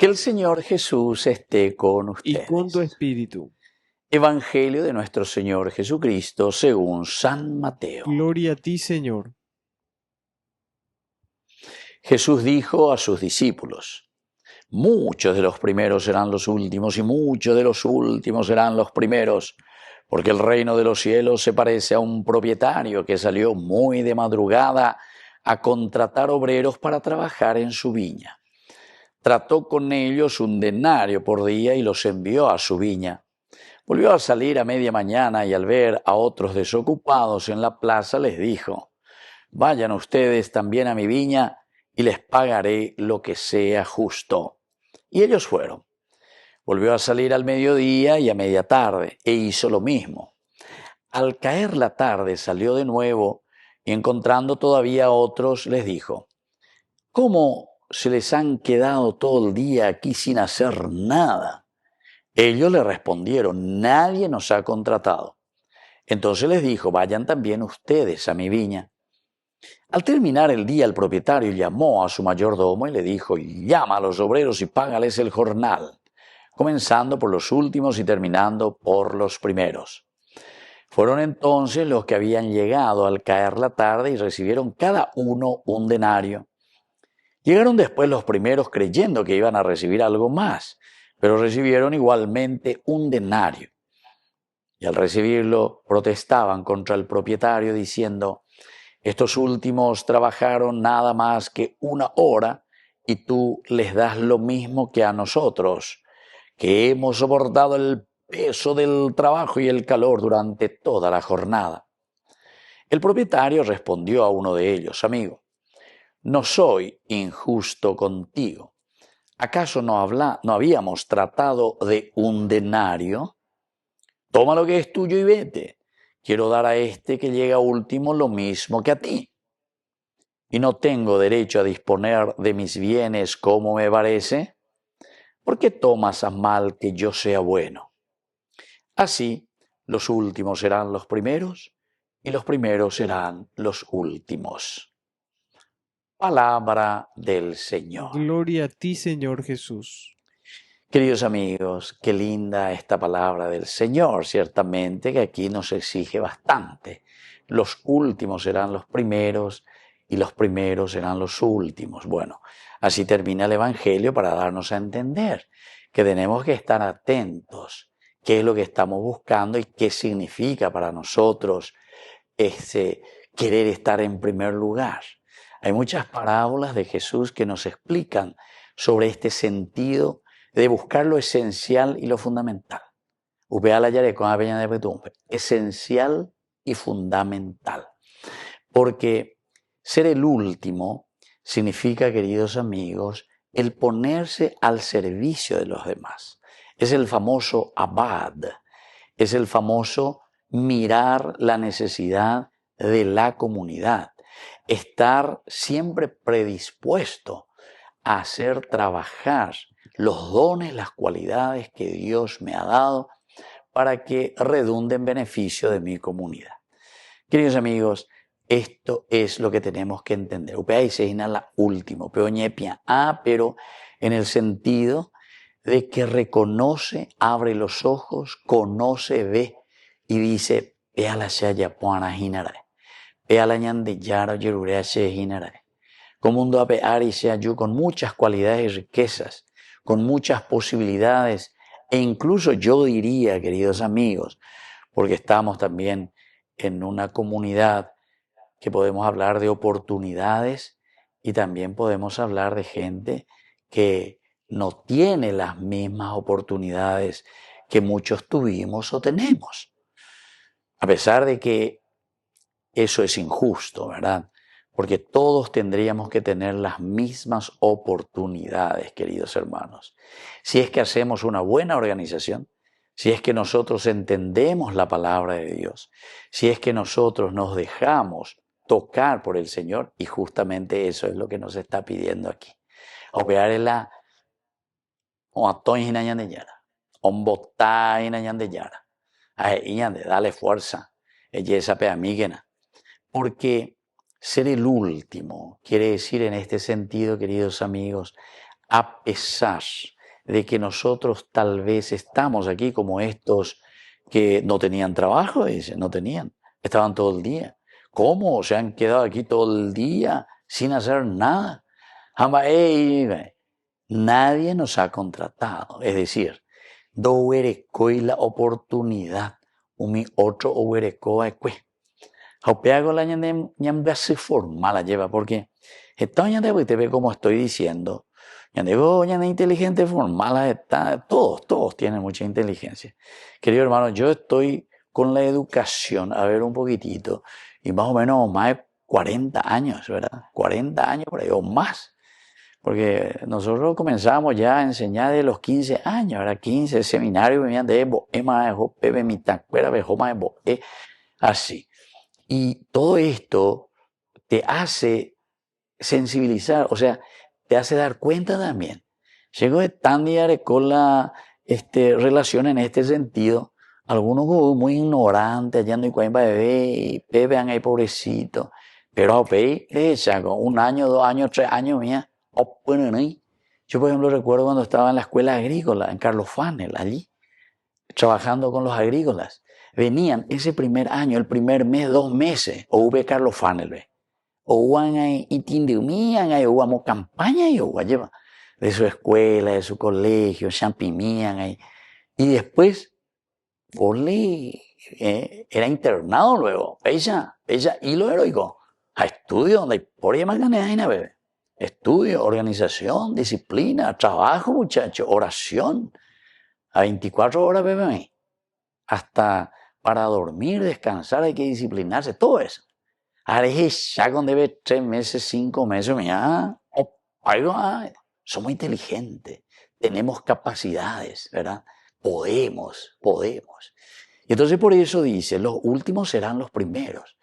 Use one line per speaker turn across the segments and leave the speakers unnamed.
Que el Señor Jesús esté con
y
ustedes.
con tu espíritu.
Evangelio de nuestro Señor Jesucristo según San Mateo.
Gloria a ti, Señor.
Jesús dijo a sus discípulos: muchos de los primeros serán los últimos y muchos de los últimos serán los primeros, porque el reino de los cielos se parece a un propietario que salió muy de madrugada a contratar obreros para trabajar en su viña. Trató con ellos 1 denario por día y los envió a su viña. Volvió a salir a media mañana y al ver a otros desocupados en la plaza les dijo: vayan ustedes también a mi viña y les pagaré lo que sea justo. Y ellos fueron. Volvió a salir al mediodía y a media tarde e hizo lo mismo. Al caer la tarde salió de nuevo y encontrando todavía a otros les dijo: ¿cómo se les han quedado todo el día aquí sin hacer nada? Ellos le respondieron: nadie nos ha contratado. Entonces les dijo: vayan también ustedes a mi viña. Al terminar el día, el propietario llamó a su mayordomo y le dijo: llama a los obreros y págales el jornal, comenzando por los últimos y terminando por los primeros. Fueron entonces los que habían llegado al caer la tarde y recibieron cada uno 1 denario. Llegaron después los primeros creyendo que iban a recibir algo más, pero recibieron igualmente 1 denario. Y al recibirlo protestaban contra el propietario diciendo: estos últimos trabajaron nada más que 1 hora y tú les das lo mismo que a nosotros, que hemos soportado el peso del trabajo y el calor durante toda la jornada. El propietario respondió a uno de ellos: amigo, no soy injusto contigo. ¿Acaso no habíamos tratado de 1 denario? Toma lo que es tuyo y vete. Quiero dar a este que llega último lo mismo que a ti. ¿Y no tengo derecho a disponer de mis bienes como me parece? ¿Por qué tomas a mal que yo sea bueno? Así, los últimos serán los primeros y los primeros serán los últimos. Palabra del Señor.
Gloria a ti, Señor Jesús.
Queridos amigos, qué linda esta palabra del Señor, ciertamente que aquí nos exige bastante. Los últimos serán los primeros y los primeros serán los últimos. Bueno, así termina el Evangelio para darnos a entender que tenemos que estar atentos, qué es lo que estamos buscando y qué significa para nosotros querer estar en primer lugar. Hay muchas parábolas de Jesús que nos explican sobre este sentido de buscar lo esencial y lo fundamental. Esencial y fundamental. Porque ser el último significa, queridos amigos, el ponerse al servicio de los demás. Es el famoso abad, es el famoso mirar la necesidad de la comunidad, estar siempre predispuesto a hacer trabajar los dones, las cualidades que Dios me ha dado para que redunde en beneficio de mi comunidad. Queridos amigos, esto es lo que tenemos que entender. Pero en el sentido de que reconoce, abre los ojos, conoce, ve y dice: ve a la shaya puana hinare, ve a la ñande yaro yerurea she hinare. Como un doapeari sea yo con muchas cualidades y riquezas, con muchas posibilidades, e incluso yo diría, queridos amigos, porque estamos también en una comunidad que podemos hablar de oportunidades y también podemos hablar de gente que no tiene las mismas oportunidades que muchos tuvimos o tenemos. A pesar de que eso es injusto, ¿verdad? Porque todos tendríamos que tener las mismas oportunidades, queridos hermanos. Si es que hacemos una buena organización, si es que nosotros entendemos la palabra de Dios, si es que nosotros nos dejamos tocar por el Señor, y justamente eso es lo que nos está pidiendo aquí. Dale fuerza, porque ser el último quiere decir en este sentido, queridos amigos, a pesar de que nosotros tal vez estamos aquí como estos que no tenían trabajo, dice, no tenían, estaban todo el día. ¿Cómo se han quedado aquí todo el día sin hacer nada? Nadie nos ha contratado, es decir, do huerecoi la oportunidad, umi otro huereco ekue. Haupeago la ñamga se forma la lleva, porque esta ñande te ve como estoy diciendo, ñande inteligente formal, está, todos tienen mucha inteligencia. Querido hermano, yo estoy con la educación, a ver un poquitito, y más o menos más de 40 años, ¿verdad? 40 años por ahí, o más. Porque nosotros comenzamos ya a enseñar de los 15 años, ¿verdad? 15, seminario, venían de Pepe, Mitacuera, así. Y todo esto te hace sensibilizar, o sea, te hace dar cuenta también. Llego de tan diario con la relación en este sentido. Algunos muy ignorantes, allá no hay cuenta bebé, y Pepe, ahí pobrecito. Pero a Pepe, con 1 año, 2 años, 3 años, mía. Yo, por ejemplo, recuerdo cuando estaba en la escuela agrícola, en Carlos Fanel, allí, trabajando con los agrícolas. Venían ese primer año, el primer mes, 2 meses, o hubo Carlos Fanel, o hubo campaña y lleva de su escuela, de su colegio, champimían ahí. Y después, era internado luego, ella, y lo heroico, a estudio, donde hay por ahí más ganas, bebé. Estudio, organización, disciplina, trabajo, muchachos, oración. A 24 horas, bebé. Hasta para dormir, descansar, hay que disciplinarse, todo eso. Ahora ya cuando debe 3 meses, 5 meses, mira, somos inteligentes, tenemos capacidades, ¿verdad? Podemos. Y entonces por eso dice, los últimos serán los primeros.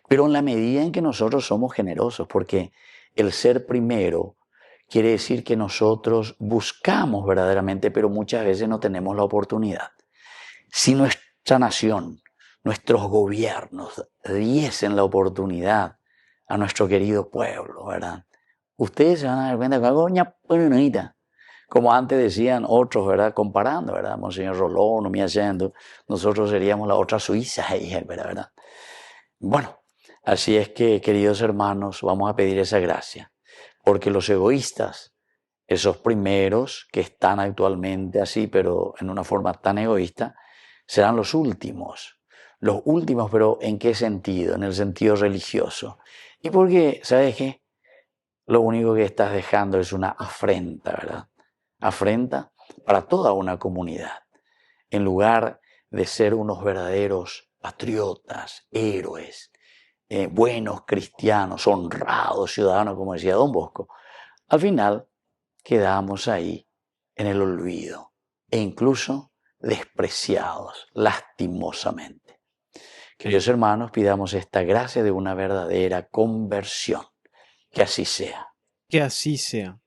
Pero en la medida en que nosotros somos generosos, porque el ser primero quiere decir que nosotros buscamos verdaderamente, pero muchas veces no tenemos la oportunidad. Si nuestra nación, nuestros gobiernos diesen la oportunidad a nuestro querido pueblo, ¿verdad? Ustedes se van a dar cuenta que algo bonita, como antes decían otros, ¿verdad? Comparando, ¿verdad? Monseñor Rolón, no me haciendo, nosotros seríamos la otra Suiza, ¿verdad? Bueno, así es que, queridos hermanos, vamos a pedir esa gracia, porque los egoístas, esos primeros que están actualmente así, pero en una forma tan egoísta, serán los últimos. Los últimos, pero ¿en qué sentido? En el sentido religioso. Y porque, ¿sabes qué? Lo único que estás dejando es una afrenta, ¿verdad? Afrenta para toda una comunidad. En lugar de ser unos verdaderos patriotas, héroes, buenos cristianos, honrados ciudadanos, como decía Don Bosco, al final quedamos ahí en el olvido e incluso despreciados lastimosamente. Queridos hermanos, pidamos esta gracia de una verdadera conversión. Que así sea.
Que así sea.